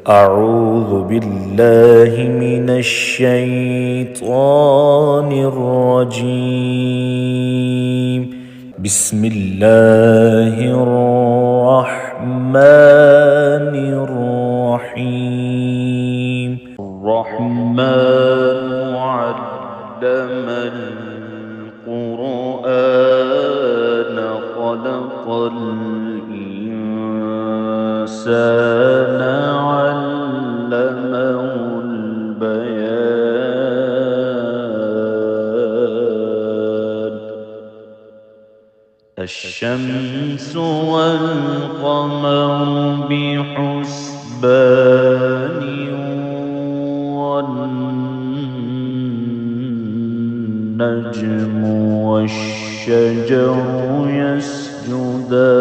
أعوذ بالله من الشيطان الرجيم. بسم الله الرحمن الرحيم. الرحمن علم القرآن خلق الإنسان علمه البيان. الشمس والقمر بحسبان والنجم والشجر يسجدان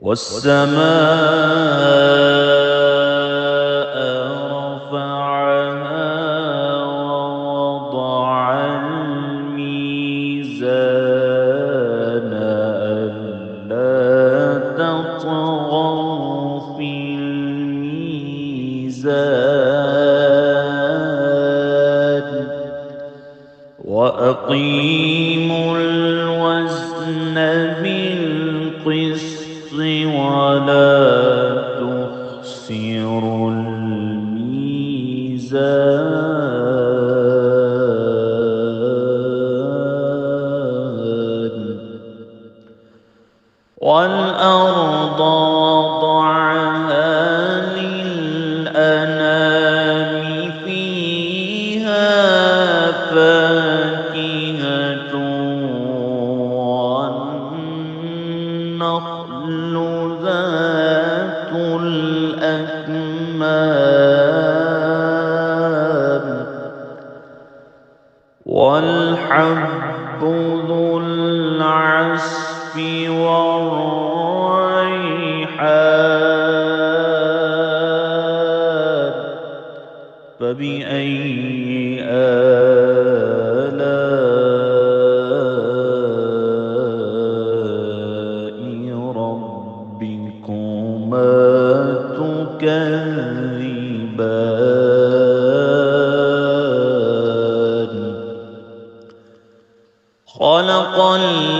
والسماء رفعها ووضع الميزان ألا تطغوا في الميزان وأقيموا الوزن بالقسط ولا تخسروا الميزان. والأرض وضعها للأنام فيها فاكهة والنخل ذات الأكمام والحب ذو العصف والريحان. فبأي آلاء ربكما تكذبان. خلق الإنسان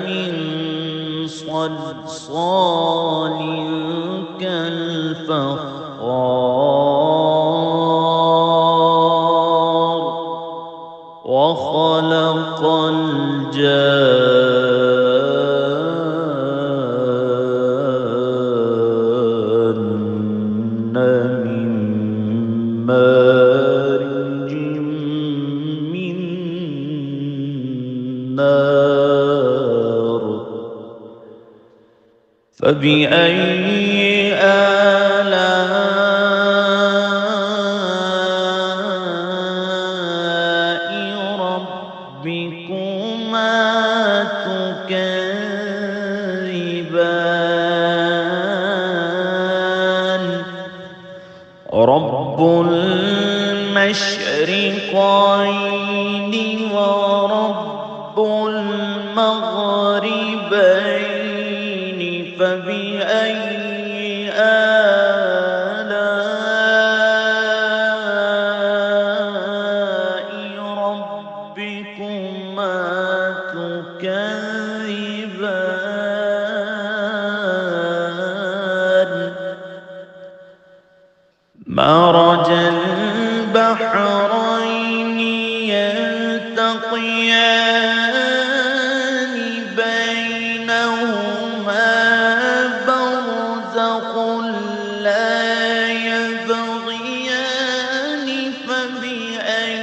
من صلصال كالفخار وخلق الجان من مارج من نار. فبأي آلاء ربكما تكذبان. رب المشرقين ورب المغربين. فبأي آلاء ربكما تكذبان. مرج البحرين يلتقيان بينهما برزخ لا يبغيان. فبأي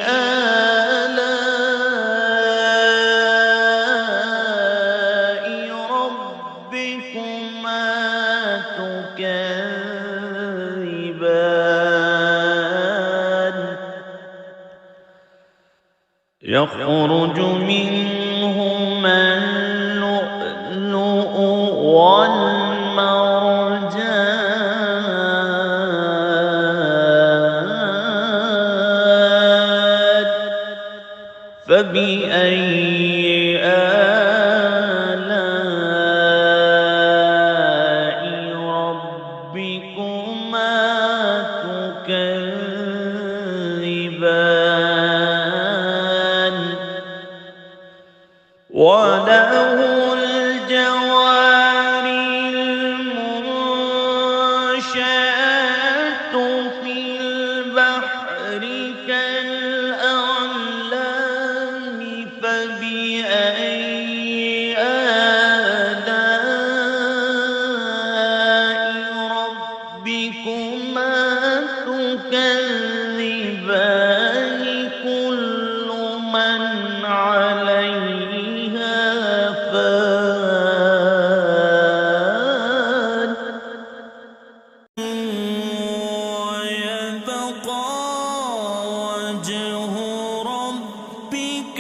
آلاء ربكما تكذبان. يخرج منهما اللؤلؤ والمرجان. فبأي وله الجوار المنشآت في البحر كالأعلام فبأي آلاء ربكما تكذبان كل من عليها فان ويبقى وجه ربك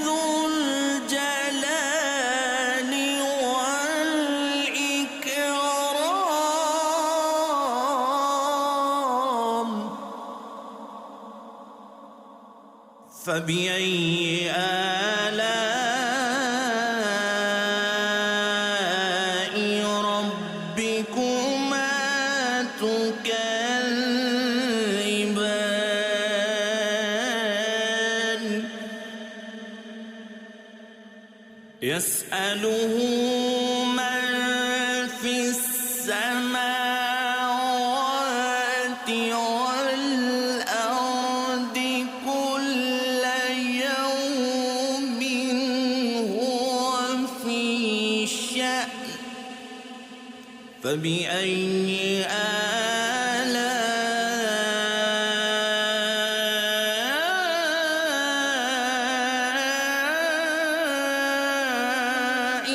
ذو الجلال والإكرام فبأي آلاء ربكما تكذبان يسأله من في السماوات والأرض كل يوم هو في شأن فبأي آلاء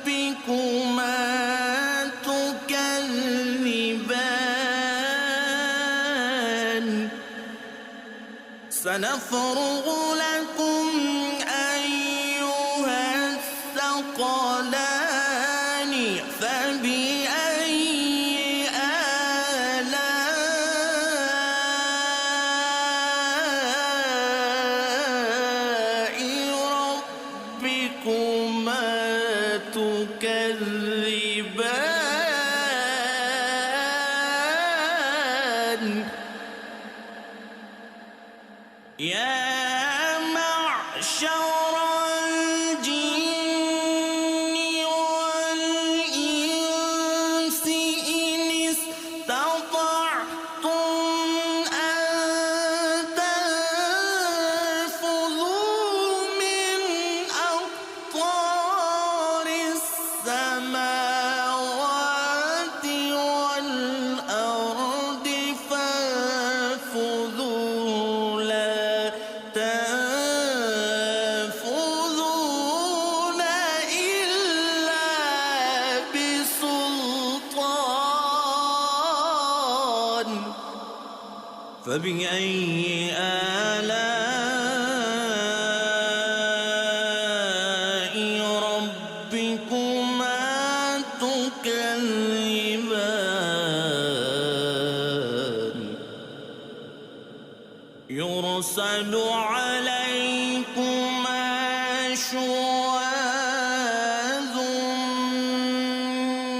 ربكما تكذبان سنفرغ لكم أيها الثقلان فبأي آلاء ربكما تكذبان يا معشر الجن والإنس إن استطعتم أن تنفذوا من أقطار السماوات والأرض فانفذوا لا تنفذون إلا بسلطان فبأي آلاء ربكما تكذبان يرسل عليكما شواظ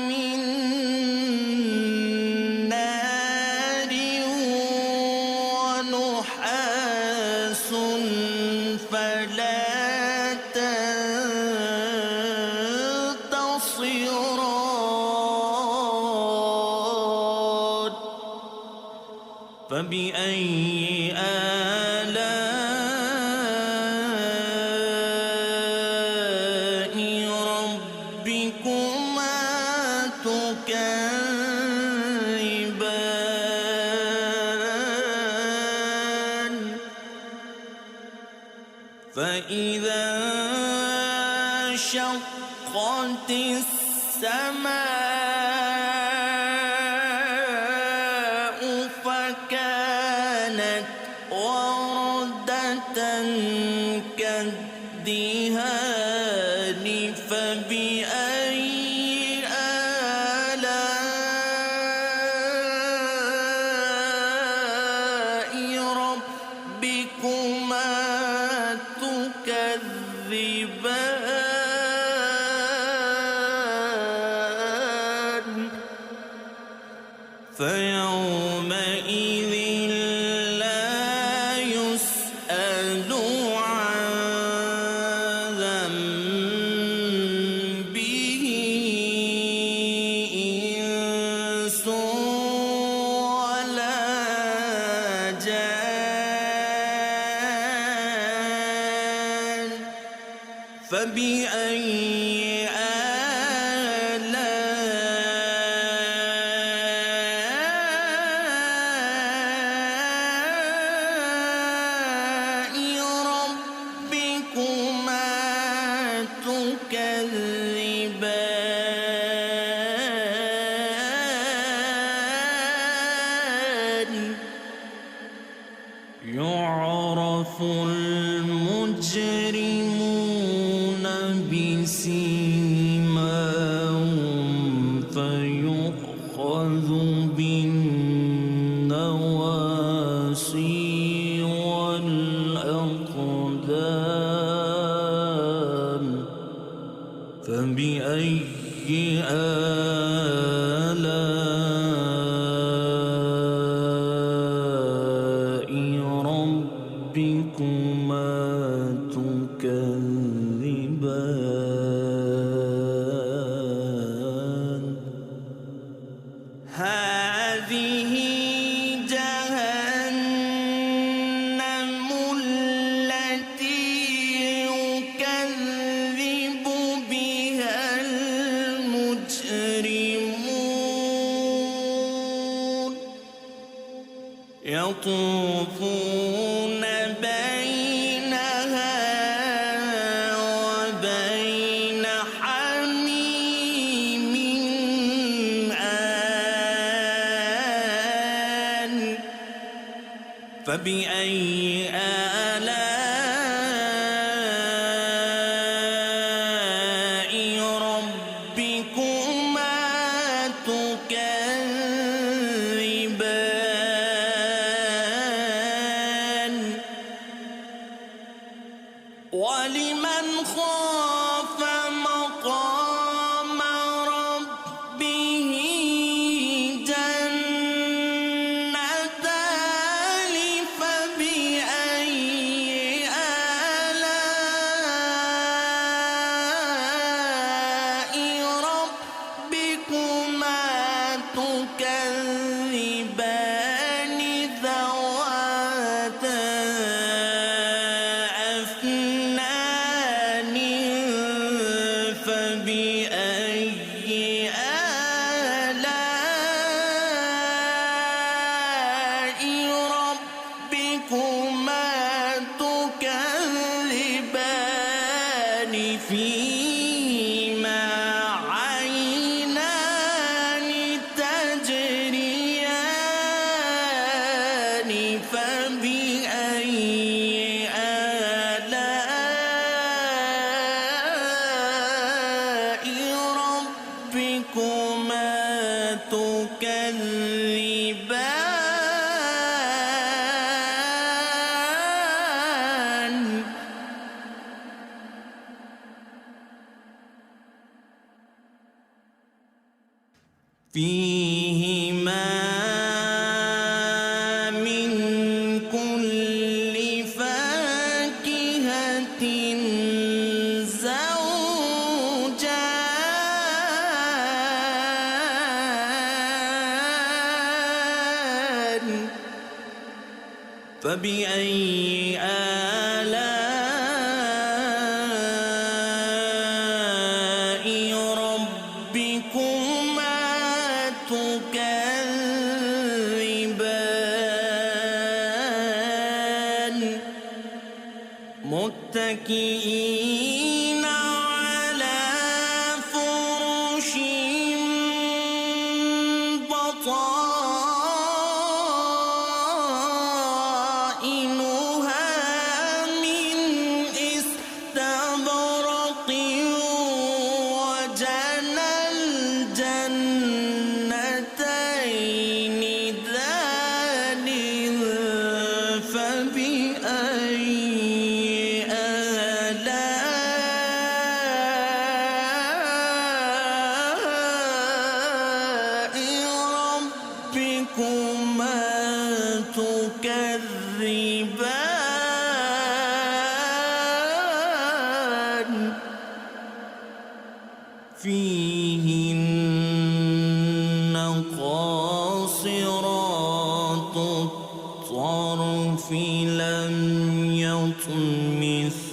من نار ونحاس فلا تنتصران فبأي آلاء ربكما تكذبان فإذا انشقت السماء فكانت وردة كالدهان فبأي آلاء ربكما تكذبان فيومئذ لا يسأل عن فبأي آلاء ربكما تكذبان يعرف المجرمون بسيماهم فيؤخذ بالنواصي والأقدام فبأي آلاء ربكما تكذبان هذه جهنم التي يكذب بها المجرمون يطوفون بينها وبين حميم آن فبأي آلاء ربكما تكذبان ولمن خاف مقام ربه جنتان فبأي آلاء ربكما تكذبان ذواتا أفنان فبأي آلاء ربكما تكذبان فيهما عينان تجريان فبأي آلاء ربكما تكذبان فيهما من كل فاكهة زوجان فبأي آلاء ربكما تكذبان متكئين على فرش بطائنها من استبرق وجنى الجنتين دان فبأي آلاء ربكما تكذبان فيهن قاصرات الطرف لم يطمثهن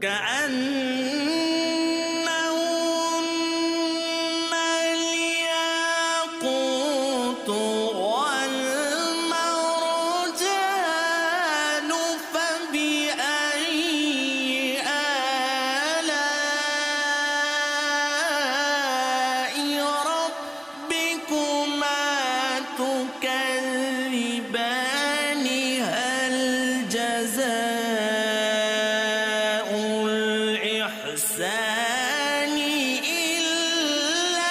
كأنهن الياقوت والمرجان فبأي آلاء ربكما تكذبان هل جزاء الإحسان إلا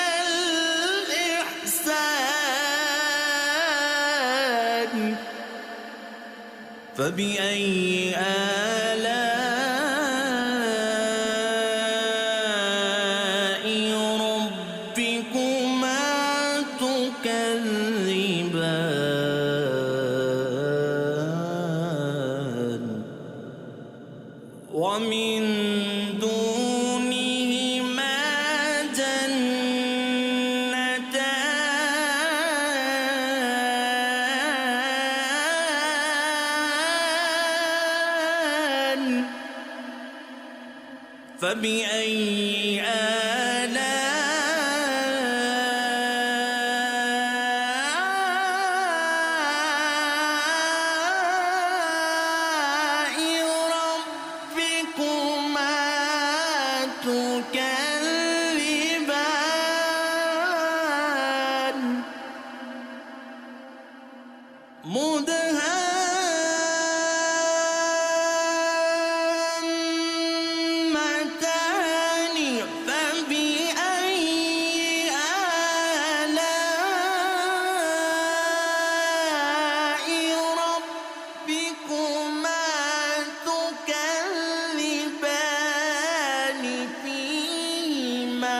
الإحسان فبأي آلاء ربكما تكذبان ومن دونهما جنتان فبأي آلاء ربكما تكذبان مدهامتان فبأي آلاء ربكما تكذبان فيهما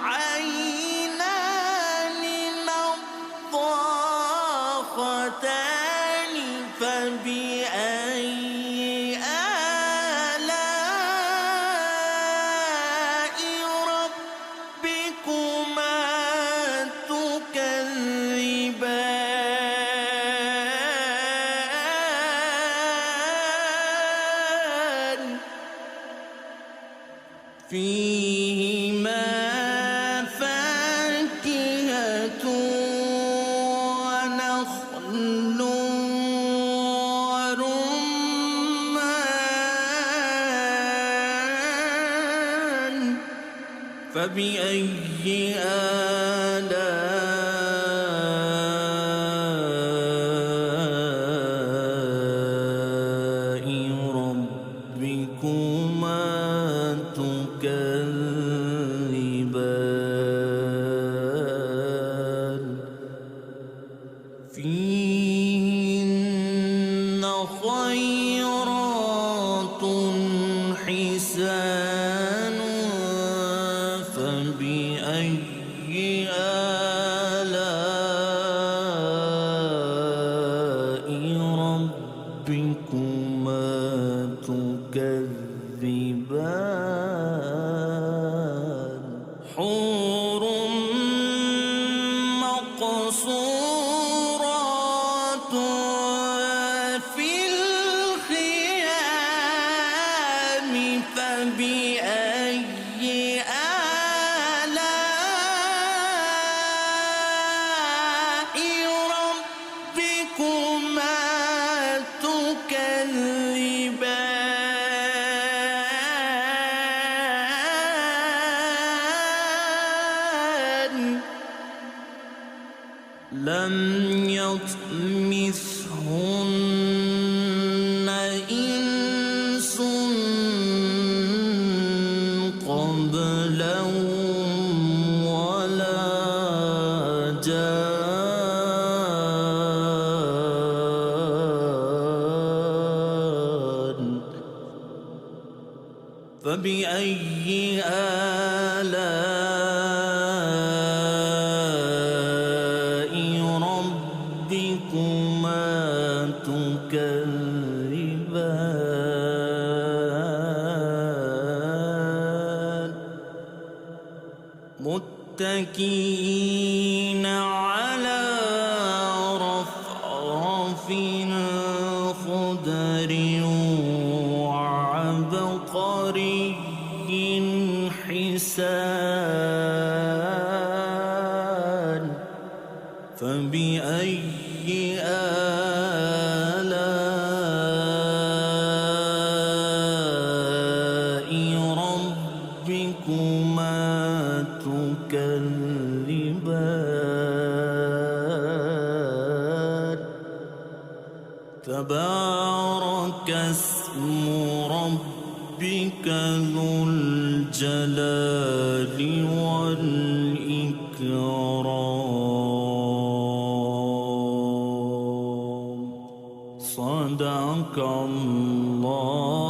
عينان نضاختان فبأي آلاء ربكما تكذبان فيهما فاكهة ونخل ورمان فبأي آلاء ربكما تكذبان فيهن خيرات حسان فبأي آلاء ربكما تكذبان حور مقصورات في الخيام فبأي آلاء ربكما تكذبان لم يطمثهن إنس قبلهم ولا جان فبأي آلاء ربكما تكذبان متكئين على رفرف خضر وعبقر تبارك اسم ربك ذو الجلال والإكرام. صدق الله